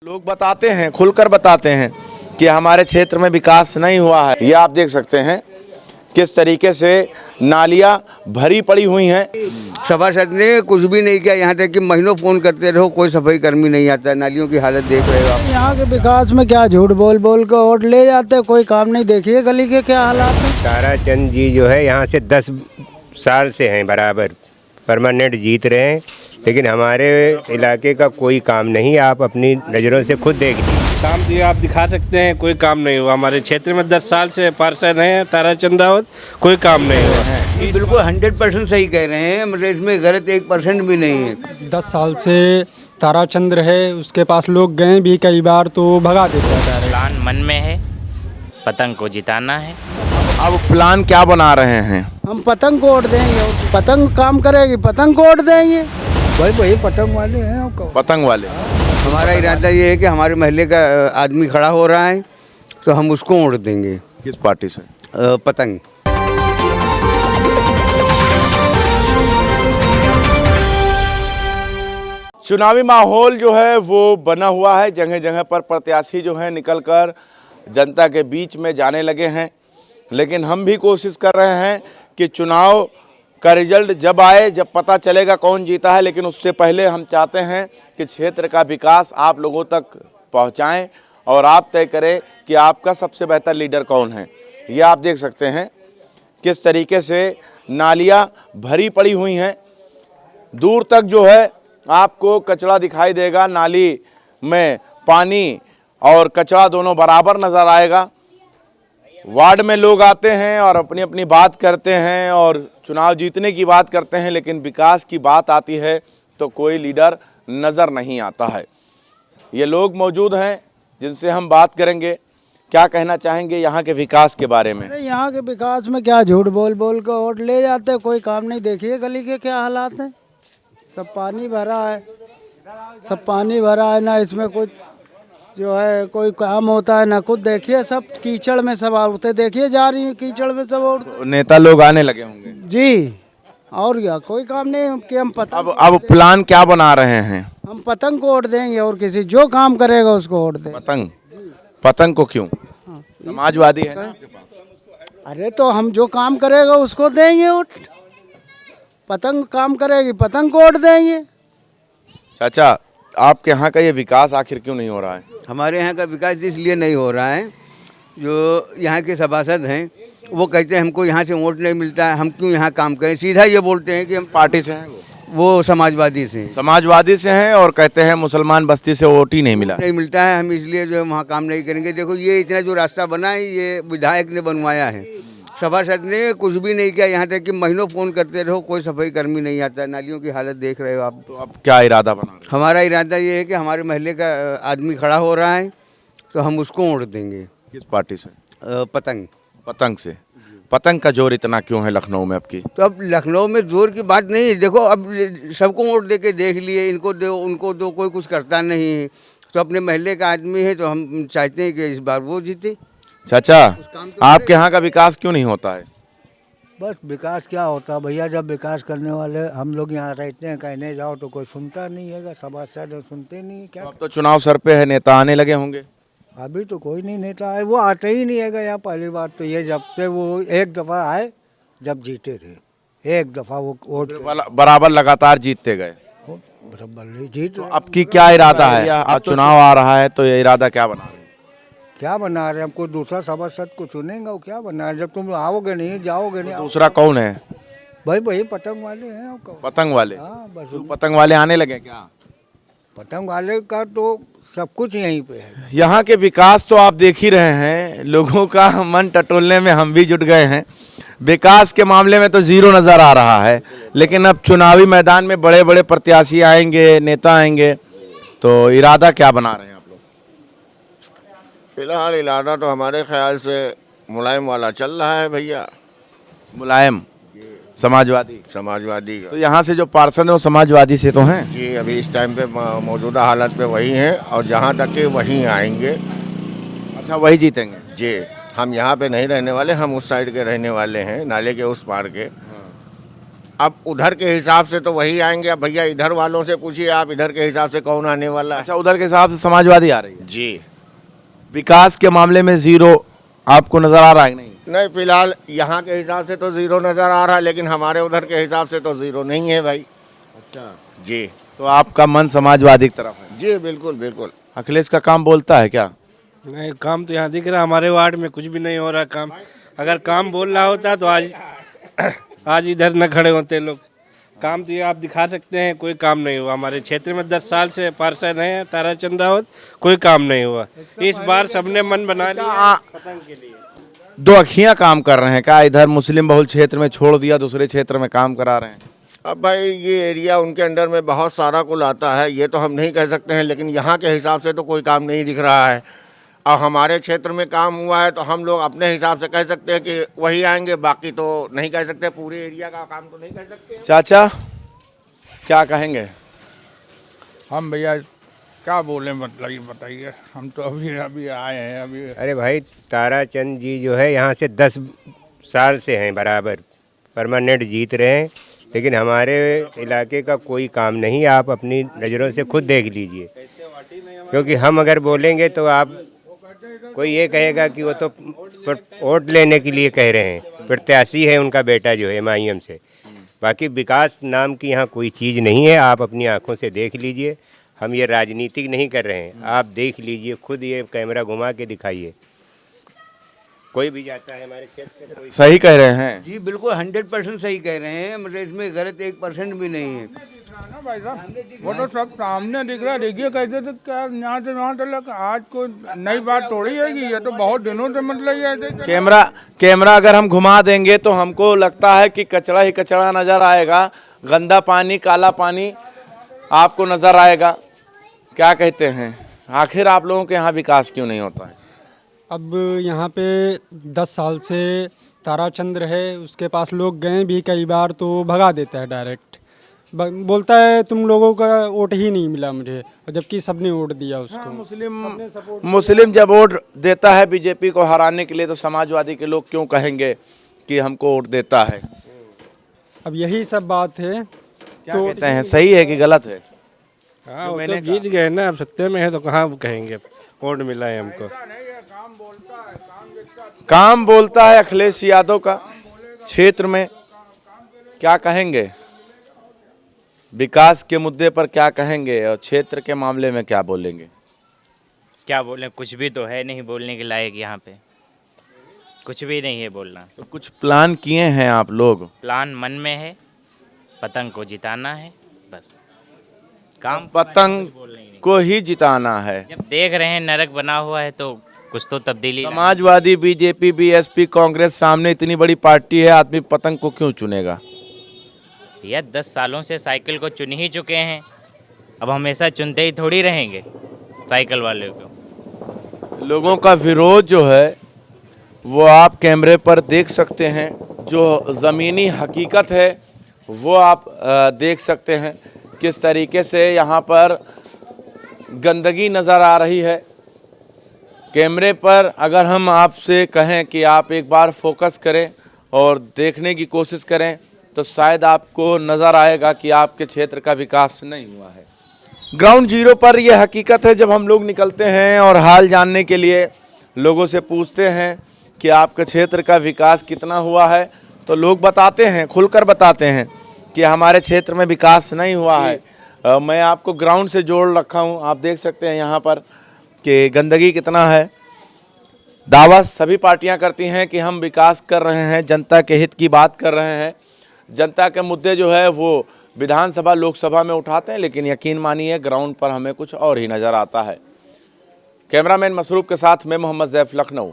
लोग बताते हैं, खुलकर बताते हैं कि हमारे क्षेत्र में विकास नहीं हुआ है। ये आप देख सकते हैं किस तरीके से नालियां भरी पड़ी हुई हैं। सभासद ने कुछ भी नहीं किया, यहाँ तक कि महीनों फोन करते रहो, कोई सफाई कर्मी नहीं आता। नालियों की हालत देख रहे हो आप। यहाँ के विकास में क्या झूठ बोल बोल के वोट ले जाते हैं, कोई काम नहीं। देखिए गली के क्या हालात हैं। ताराचंद जी जो है यहाँ से 10 साल से हैं बराबर परमानेंट जीत रहे हैं, लेकिन हमारे इलाके का कोई काम नहीं। आप अपनी नज़रों से खुद देख लीजिए। काम दिए आप दिखा सकते हैं, कोई काम नहीं हुआ। हमारे क्षेत्र में 10 साल से पार्षद हैं ताराचंद रावत, कोई काम नहीं हुआ। ये बिल्कुल 100% सही कह रहे हैं, मतलब इसमें गलत 1% भी नहीं है। 10 साल से ताराचंद्र है, उसके पास लोग गए भी कई बार तो भगा देते हैं। प्लान मन में है, पतंग को जिताना है। अब प्लान क्या बना रहे हैं? हम पतंग को वोट देंगे और पतंग काम करेगी, पतंग को वोट देंगे। भाई पतंग वाले हैं। पतंग वाले। हमारा इरादा ये है कि हमारे महल्ले का आदमी खड़ा हो रहा है तो हम उसको वोट देंगे। किस पार्टी से? पतंग। चुनावी माहौल जो है वो बना हुआ है। जगह जगह पर प्रत्याशी जो है निकलकर जनता के बीच में जाने लगे हैं, लेकिन हम भी कोशिश कर रहे हैं कि चुनाव का रिजल्ट जब आए, जब पता चलेगा कौन जीता है, लेकिन उससे पहले हम चाहते हैं कि क्षेत्र का विकास आप लोगों तक पहुंचाएं और आप तय करें कि आपका सबसे बेहतर लीडर कौन है। ये आप देख सकते हैं किस तरीके से नालियां भरी पड़ी हुई हैं। दूर तक जो है आपको कचरा दिखाई देगा, नाली में पानी और कचरा दोनों बराबर नज़र आएगा। वार्ड में लोग आते हैं और अपनी अपनी बात करते हैं और चुनाव जीतने की बात करते हैं, लेकिन विकास की बात आती है तो कोई लीडर नज़र नहीं आता है। ये लोग मौजूद हैं जिनसे हम बात करेंगे, क्या कहना चाहेंगे यहाँ के विकास के बारे में। अरे यहाँ के विकास में क्या झूठ बोल बोल के वोट ले जाते हैं, कोई काम नहीं। देखिए गली के क्या हालात हैं। सब पानी भरा है, सब पानी भरा है, ना इसमें कुछ जो है कोई काम होता है ना कुछ। देखिए सब कीचड़ में सब औरतें देखिए जा रही हैं, कीचड़ में सब औरतें। नेता लोग आने लगे होंगे जी, और क्या कोई काम नहीं कि हम पतंग। अब प्लान क्या बना रहे हैं? हम पतंग को वोट देंगे और किसी जो काम करेगा उसको वोट देंगे। पतंग? पतंग को क्यों? समाजवादी है ना? अरे तो हम जो काम करेगा उसको देंगे वोट। पतंग काम करेगी, पतंग को वोट देंगे। चाचा, आपके यहाँ का ये विकास आखिर क्यों नहीं हो रहा है? हमारे यहाँ का विकास इसलिए नहीं हो रहा है, जो यहाँ के सभासद हैं वो कहते हैं हमको यहाँ से वोट नहीं मिलता है, हम क्यों यहाँ काम करें। सीधा ये बोलते हैं कि हम पार्टी से हैं वो समाजवादी से समाजवादी से हैं और कहते हैं मुसलमान बस्ती से वोट ही नहीं मिला। नहीं मिलता है, हम इसलिए जो है वहाँ काम नहीं करेंगे। देखो ये इतना जो रास्ता बना है ये विधायक ने बनवाया है, सभासद ने कुछ भी नहीं किया। यहाँ तक कि महीनों फ़ोन करते रहो, कोई सफाई कर्मी नहीं आता। नालियों की हालत देख रहे हो आप। तो अब क्या इरादा बना रहे हैं? हमारा इरादा ये है कि हमारे महल्ले का आदमी खड़ा हो रहा है तो हम उसको वोट देंगे। किस पार्टी से? पतंग। पतंग से। पतंग का जोर इतना क्यों है लखनऊ में आपकी? तो अब लखनऊ में जोर की बात नहीं है। देखो अब सबको वोट दे के देख लिए, इनको दो उनको दो, कोई कुछ करता नहीं है। तो अपने महल्ले का आदमी है तो हम चाहते हैं कि इस बार वो जीते। चाचा, आपके यहाँ का विकास क्यों नहीं होता है? बस विकास क्या होता है भैया, जब विकास करने वाले हम लोग यहाँ रहते हैं, कहने जाओ तो कोई सुनता नहीं है, सभासद सुनते नहीं है। क्या अब तो चुनाव सर पे है, नेता आने लगे होंगे। अभी तो कोई नहीं नेता है, वो आते ही नहीं है यहाँ। पहली बात तो ये, जब से वो एक दफ़ा आए जब जीते थे, एक दफ़ा वो वोट बराबर लगातार जीतते गए। बराबर जीत। तो अब की क्या इरादा है? अब चुनाव आ रहा है तो ये इरादा क्या बना रहे हैं? क्या बना रहे हैं? हम कोई दूसरा सभासद को चुनेंगे, वो क्या बना रहे? जब तुम आओगे नहीं, जाओगे नहीं। दूसरा कौन है? भाई पतंग वाले हैं। पतंग वाले? हाँ बस पतंग वाले आने लगे क्या? पतंग वाले का तो सब कुछ यहीं पे है। यहाँ के विकास तो आप देख ही रहे हैं, लोगों का मन टटोलने में हम भी जुट गए हैं। विकास के मामले में तो जीरो नज़र आ रहा है, लेकिन अब चुनावी मैदान में बड़े बड़े प्रत्याशी आएंगे, नेता आएंगे, तो इरादा क्या बना रहे हैं आप लोग? फिलहाल इरादा तो हमारे ख्याल से मुलायम वाला चल रहा है भैया। मुलायम? समाजवादी? समाजवादी का। तो यहाँ से जो पार्षद हैं वो समाजवादी से तो हैं जी, अभी इस टाइम पे मौजूदा हालत पे वही हैं और जहाँ तक कि वहीं आएंगे। अच्छा, वही जीतेंगे? जी, हम यहाँ पे नहीं रहने वाले, हम उस साइड के रहने वाले हैं, नाले के उस पार के। अब उधर के हिसाब से तो वही आएंगे। अब भैया इधर वालों से पूछिए आप, इधर के हिसाब से कौन आने वाला है। अच्छा, उधर के हिसाब से समाजवादी आ रही है। जी विकास के मामले में जीरो आपको नजर आ रहा है कि नहीं? नहीं, फिलहाल यहाँ के हिसाब से तो ज़ीरो नज़र आ रहा है, लेकिन हमारे उधर के हिसाब से तो ज़ीरो नहीं है भाई। अच्छा, जी तो आपका मन समाजवादी की तरफ है। जी बिल्कुल बिल्कुल। अखिलेश का काम बोलता है क्या? नहीं, काम तो यहाँ दिख रहा है, हमारे वार्ड में कुछ भी नहीं हो रहा काम। अगर काम बोल रहा होता तो आज इधर न खड़े होते लोग। काम तो ये आप दिखा सकते हैं, कोई काम नहीं हुआ हमारे क्षेत्र में। 10 साल से पार्षद हैं ताराचंद रावत, कोई काम नहीं हुआ। इस बार सबने मन बना लिया पतंग के लिए। दो अखियां काम कर रहे हैं क्या? इधर मुस्लिम बहुल क्षेत्र में छोड़ दिया, दूसरे क्षेत्र में काम करा रहे हैं। अब भाई ये एरिया उनके अंडर में बहुत सारा कुल आता है, ये तो हम नहीं कह सकते हैं, लेकिन यहाँ के हिसाब से तो कोई काम नहीं दिख रहा है। और हमारे क्षेत्र में काम हुआ है तो हम लोग अपने हिसाब से कह सकते हैं कि वही आएंगे, बाकी तो नहीं कह सकते। पूरे एरिया का काम तो नहीं कह सकते। चाचा क्या कहेंगे? हम भैया क्या बोले, मतलब ये बताइए। हम तो अभी आए हैं अभी। अरे भाई, ताराचंद जी जो है यहाँ से 10 साल से हैं बराबर, परमानेंट जीत रहे हैं, लेकिन हमारे इलाके का कोई काम नहीं। आप अपनी नज़रों से खुद देख लीजिए, क्योंकि हम अगर बोलेंगे तो आप कोई ये कहेगा कि वो तो वोट लेने के लिए कह रहे हैं। प्रत्याशी है उनका बेटा जो है MIM से। बाकी विकास नाम की यहाँ कोई चीज़ नहीं है। आप अपनी आंखों से देख लीजिए। हम ये राजनीतिक नहीं कर रहे हैं, आप देख लीजिए खुद, ये कैमरा घुमा के दिखाइए। कोई भी जाता है हमारे क्षेत्र से, कोई सही कह रहे हैं। जी बिल्कुल 100% सही कह रहे हैं, मतलब इसमें गलत 1% भी नहीं है। ना भाई साहब, वो तो सब सामने दिख रहा है। देखिए कैसे तो क्या यहाँ से वहाँ तक आज कोई नई बात थोड़ी है कि ये तो बहुत दिनों से मतलब ये ऐसे कैमरा अगर हम घुमा देंगे तो हमको लगता है कि कचरा ही कचरा नजर आएगा। गंदा पानी, काला पानी आपको नजर आएगा। क्या कहते हैं, आखिर आप लोगों के यहाँ विकास क्यों नहीं होता है? अब यहाँ पे 10 साल से ताराचंद्र है, उसके पास लोग गए भी कई बार तो भगा देता है डायरेक्ट। बोलता है तुम लोगों का वोट ही नहीं मिला मुझे, जबकि सबने वोट दिया उसको। मुस्लिम जब वोट देता है बीजेपी को हराने के लिए, तो समाजवादी के लोग क्यों कहेंगे कि हमको वोट देता है? अब यही सब बात है। क्या कहते हैं, सही है कि गलत है? हाँ, वो तो जीत गए ना, अब सत्ते में है तो कहाँ कहेंगे वोट मिला है हमको। काम बोलता है अखिलेश यादव का क्षेत्र में। क्या कहेंगे, विकास के मुद्दे पर क्या कहेंगे और क्षेत्र के मामले में क्या बोलेंगे? क्या बोलें, कुछ भी तो है नहीं बोलने के लायक। यहाँ पे कुछ भी नहीं है बोलना। तो कुछ प्लान किए हैं आप लोग? प्लान मन में है, पतंग को जिताना है बस। काम पतंग को ही जिताना है। जब देख रहे हैं नरक बना हुआ है तो कुछ तो तब्दीली। समाजवादी, बीजेपी, BSP, कांग्रेस सामने इतनी बड़ी पार्टी है, आदमी पतंग को क्यों चुनेगा? यह 10 सालों से साइकिल को चुन ही चुके हैं, अब हमेशा चुनते ही थोड़ी रहेंगे साइकिल वाले को। लोगों का विरोध जो है वो आप कैमरे पर देख सकते हैं। जो ज़मीनी हकीकत है वो आप देख सकते हैं, किस तरीके से यहाँ पर गंदगी नज़र आ रही है। कैमरे पर अगर हम आपसे कहें कि आप एक बार फोकस करें और देखने की कोशिश करें तो शायद आपको नज़र आएगा कि आपके क्षेत्र का विकास नहीं हुआ है। ग्राउंड जीरो पर यह हकीकत है। जब हम लोग निकलते हैं और हाल जानने के लिए लोगों से पूछते हैं कि आपके क्षेत्र का विकास कितना हुआ है, तो लोग बताते हैं, खुलकर बताते हैं कि हमारे क्षेत्र में विकास नहीं हुआ है। मैं आपको ग्राउंड से जोड़ रखा हूं, आप देख सकते हैं यहाँ पर कि गंदगी कितना है। दावा सभी पार्टियां करती हैं कि हम विकास कर रहे हैं, जनता के हित की बात कर रहे हैं, जनता के मुद्दे जो है वो विधानसभा लोकसभा में उठाते हैं, लेकिन यकीन मानिए ग्राउंड पर हमें कुछ और ही नज़र आता है। कैमरामैन मसरूफ के साथ मैं मोहम्मद ज़ैफ, लखनऊ।